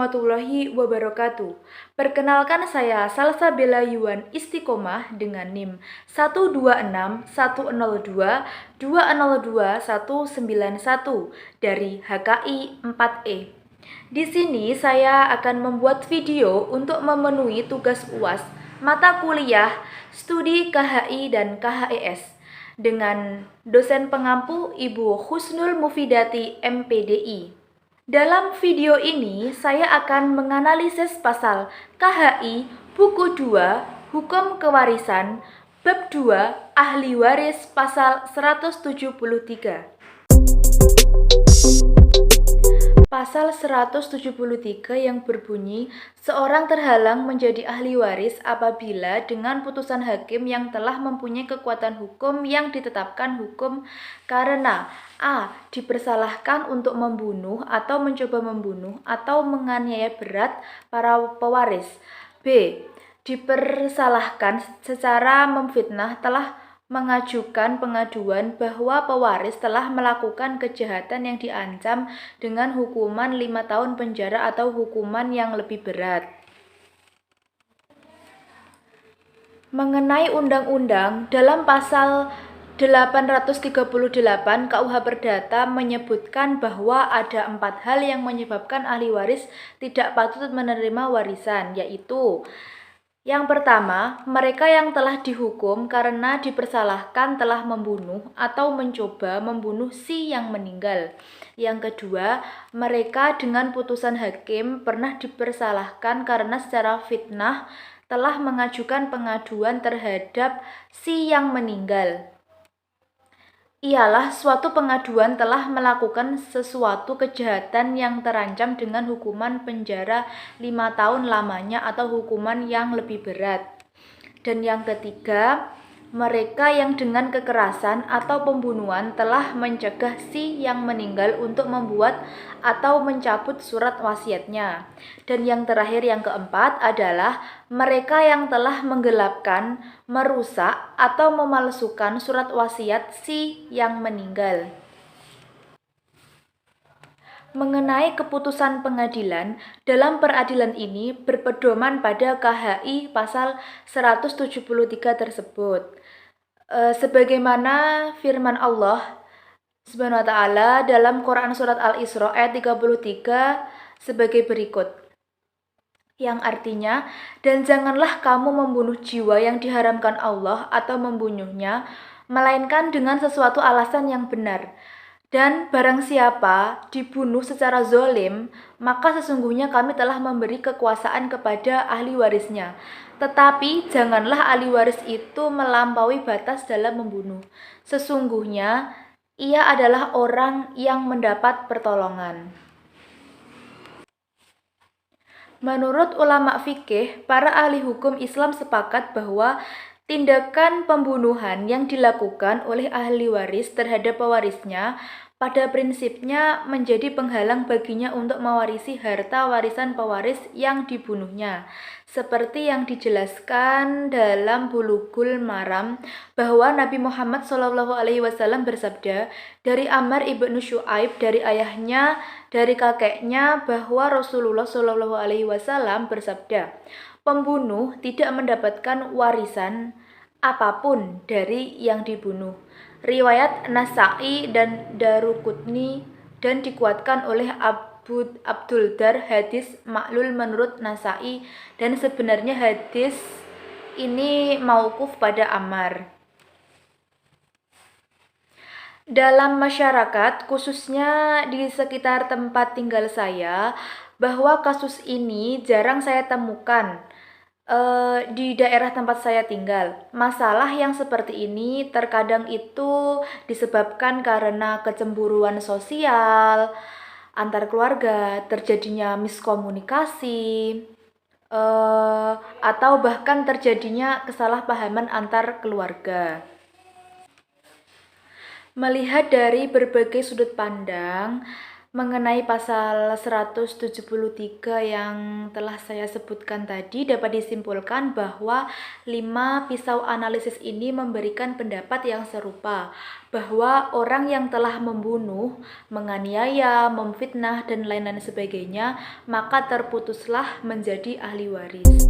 warahmatullahi wabarakatuh. Perkenalkan saya Salsabila Yuan Istiqomah dengan NIM 1261022021191 dari HKI 4E. Di sini saya akan membuat video untuk memenuhi tugas UAS mata kuliah studi KHI dan KHES dengan dosen pengampu Ibu Husnul Mufidati MPDI. Dalam video ini saya akan menganalisis pasal KHI buku 2 Hukum Kewarisan bab 2 Ahli Waris pasal 173. Pasal 173 yang berbunyi, seorang terhalang menjadi ahli waris apabila dengan putusan hakim yang telah mempunyai kekuatan hukum yang ditetapkan hukum karena a. dipersalahkan untuk membunuh atau mencoba membunuh atau menganiaya berat para pewaris, b. dipersalahkan secara memfitnah telah mengajukan pengaduan bahwa pewaris telah melakukan kejahatan yang diancam dengan hukuman 5 tahun penjara atau hukuman yang lebih berat. Mengenai undang-undang, dalam pasal 838 KUH Perdata menyebutkan bahwa ada 4 hal yang menyebabkan ahli waris tidak patut menerima warisan, yaitu yang pertama, mereka yang telah dihukum karena dipersalahkan telah membunuh atau mencoba membunuh si yang meninggal. Yang kedua, mereka dengan putusan hakim pernah dipersalahkan karena secara fitnah telah mengajukan pengaduan terhadap si yang meninggal. Ialah suatu pengaduan telah melakukan sesuatu kejahatan yang terancam dengan hukuman penjara 5 tahun lamanya atau hukuman yang lebih berat. Dan yang ketiga, mereka yang dengan kekerasan atau pembunuhan telah mencegah si yang meninggal untuk membuat atau mencabut surat wasiatnya. Dan yang terakhir, yang keempat adalah mereka yang telah menggelapkan, merusak, atau memalsukan surat wasiat si yang meninggal. Mengenai keputusan pengadilan, dalam peradilan ini berpedoman pada KHI pasal 173 tersebut. Sebagaimana firman Allah Subhanahu wa ta'ala dalam Quran surat Al-Isra ayat 33 sebagai berikut. Yang artinya, dan janganlah kamu membunuh jiwa yang diharamkan Allah atau membunuhnya, melainkan dengan sesuatu alasan yang benar. Dan barang siapa dibunuh secara zolim, maka sesungguhnya kami telah memberi kekuasaan kepada ahli warisnya. Tetapi janganlah ahli waris itu melampaui batas dalam membunuh. Sesungguhnya ia adalah orang yang mendapat pertolongan. Menurut ulama fikih, para ahli hukum Islam sepakat bahwa tindakan pembunuhan yang dilakukan oleh ahli waris terhadap pewarisnya pada prinsipnya menjadi penghalang baginya untuk mewarisi harta warisan pewaris yang dibunuhnya. Seperti yang dijelaskan dalam Bulughul Maram bahwa Nabi Muhammad SAW bersabda dari Ammar ibnu Syu'aib dari ayahnya dari kakeknya bahwa Rasulullah SAW bersabda, pembunuh tidak mendapatkan warisan apapun dari yang dibunuh. Riwayat Nasa'i dan Daruqutni dan dikuatkan oleh Abdul Dar hadis maklul menurut Nasa'i, dan sebenarnya hadis ini mauquf pada Ammar. Dalam masyarakat, khususnya di sekitar tempat tinggal saya, bahwa kasus ini jarang saya temukan di daerah tempat saya tinggal. Masalah yang seperti ini terkadang itu disebabkan karena kecemburuan sosial antar keluarga, terjadinya miskomunikasi, atau bahkan terjadinya kesalahpahaman antar keluarga. Melihat dari berbagai sudut pandang, Mengenai pasal 173 yang telah saya sebutkan tadi, dapat disimpulkan bahwa 5 pisau analisis ini memberikan pendapat yang serupa, bahwa orang yang telah membunuh, menganiaya, memfitnah, dan lain-lain sebagainya, maka terputuslah menjadi ahli waris.